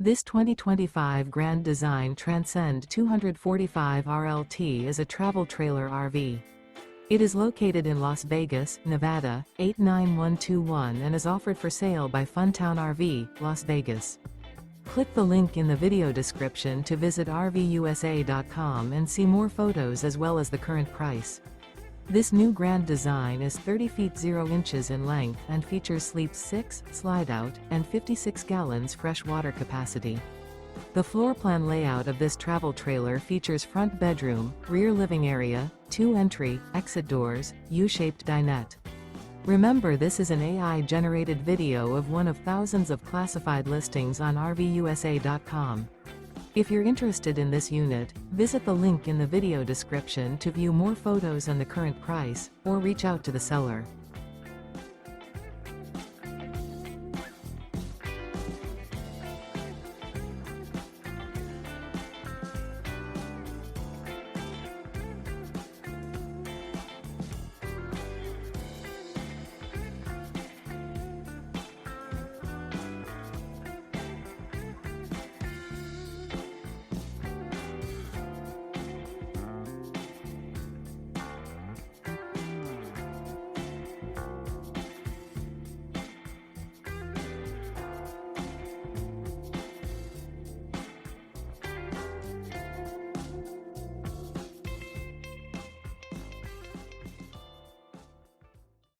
This 2025 Grand Design Transcend 245 RLT is a travel trailer RV. It is located in Las Vegas, Nevada, 89121 and is offered for sale by Funtown RV, Las Vegas. Click the link in the video description to visit RVUSA.com and see more photos as well as the current price. This new Grand Design is 30 feet 0 inches in length and features sleeps 6, slide-out, and 56 gallons fresh water capacity. The floor plan layout of this travel trailer features front bedroom, rear living area, 2 entry, exit doors, U-shaped dinette. Remember, this is an AI-generated video of one of thousands of classified listings on RVUSA.com. If you're interested in this unit, visit the link in the video description to view more photos and the current price, or reach out to the seller.